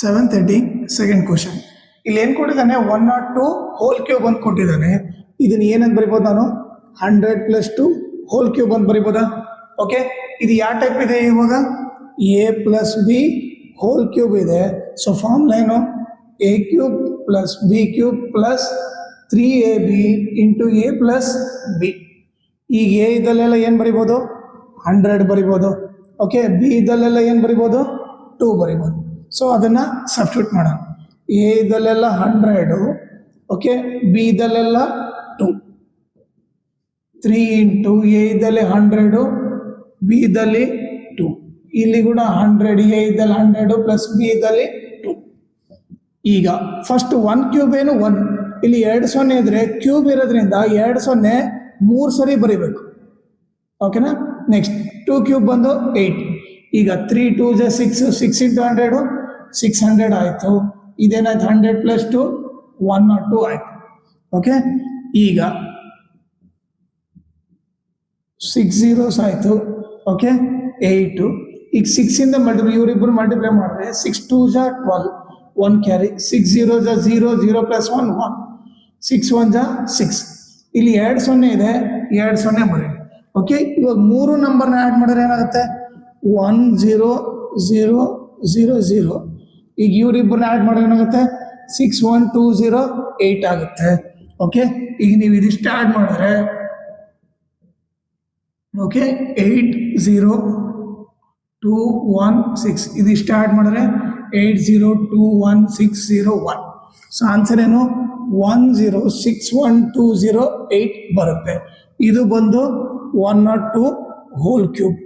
730 second question. ಇಲ್ಲಿ ಏನು ಕೊಟ್ಟಿದ್ದಾನೆ, 102 ಹೋಲ್ ಕ್ಯೂಬ್ ಅಂತ ಕೊಟ್ಟಿದ್ದಾನೆ. ಇದನ್ನ ಏನಂತ ಬರಿಬೋದು ನಾನು, 100 + 2 ಹೋಲ್ ಕ್ಯೂಬ್ ಅಂತ ಬರಿಬೋದಾ? ಓಕೆ, ಇದು ಯಾವ ಟೈಪ್ ಇದೆ, ಇವಾಗ a + b ಹೋಲ್ ಕ್ಯೂಬ್ ಇದೆ. ಸೊ ಫಾರ್ಮುಲಾ ಏನು, a³ + b³ + 3ab × a + b. ಈಗ a ಇದಲ್ಲೆಲ್ಲ ಏನು ಬರಿಬೋದು, 100 ಬರಿಬೋದು. ಓಕೆ, ಬಿ ಇದಲ್ಲೆಲ್ಲ ಏನು ಬರಿಬೋದು, 2 ಬರಿಬೋದು. ಸೊ ಅದನ್ನು ಸಬ್ಸ್ಟಿಟ್ಯೂಟ್ ಮಾಡೋಣ. ಎ ಇದಲ್ಲೆಲ್ಲ 100, ಓಕೆ, ಬಿ ಇದಲ್ಲೆಲ್ಲ 2, 3 × ಎ ಇದ್ದಲ್ಲಿ 100, ಬಿ ಇದ್ದಲ್ಲಿ 2, ಇಲ್ಲಿ ಕೂಡ 100, ಎ ಇದ್ದಲ್ಲಿ 100 + ಬಿ ಇದ್ದಲ್ಲಿ 2. ಈಗ ಫಸ್ಟ್ 1³ ಏನು 1, ಇಲ್ಲಿ 2 0 ಇದ್ರೆ ಕ್ಯೂಬ್ ಇರೋದ್ರಿಂದ 2 0 3 ಸರಿ ಬರೀಬೇಕು. ಓಕೆನಾ. ನೆಕ್ಸ್ಟ್ 2³ ಬಂದು 8. ಈಗ 3 2 6, 6 × 100 600 ಆಯಿತು. ಇದೇನಾಯ್ತು, 100 + 2 102 ಆಯಿತು. ಓಕೆ, ಈಗ 6 zeros ಆಯಿತು. ಓಕೆ, 8. ಈಗ 6ಇಂದ ಇವರಿಬ್ಬರು ಮಲ್ಟಿಪ್ಲೈ ಮಾಡಿದ್ರೆ 6 2 12, 1 ಕ್ಯಾರಿ, 6 0 0, 0 + 1 1, 6 1 6. ಇಲ್ಲಿ 2 0 ಇದೆ, 2 0 ಬರೀ. ಓಕೆ, ಇವಾಗ 3 ನಂಬರ್ನ ಆ್ಯಡ್ ಮಾಡಿದ್ರೆ ಏನಾಗುತ್ತೆ, 1 0 0 0 0. ಈಗ ಇವರಿಬ್ಬರನ್ನ ಆ್ಯಡ್ ಮಾಡಿದ್ರೆ ಏನಾಗುತ್ತೆ, 6 1 2 0 8 ಆಗುತ್ತೆ. ಓಕೆ, ಈಗ ನೀವು ಇದಿಷ್ಟು ಆ್ಯಡ್ ಮಾಡಿದ್ರೆ, ಓಕೆ, 8 0 2 1 6, ಇದಿಷ್ಟು ಆ್ಯಡ್ ಮಾಡಿದ್ರೆ 8 0 2 1 6 0 1. ಸೊ ಆನ್ಸರ್ ಏನು, 1 0 6 1 2 0 8 ಬರುತ್ತೆ. ಇದು ಬಂದು 102 ಹೋಲ್ ಕ್ಯೂಬ್.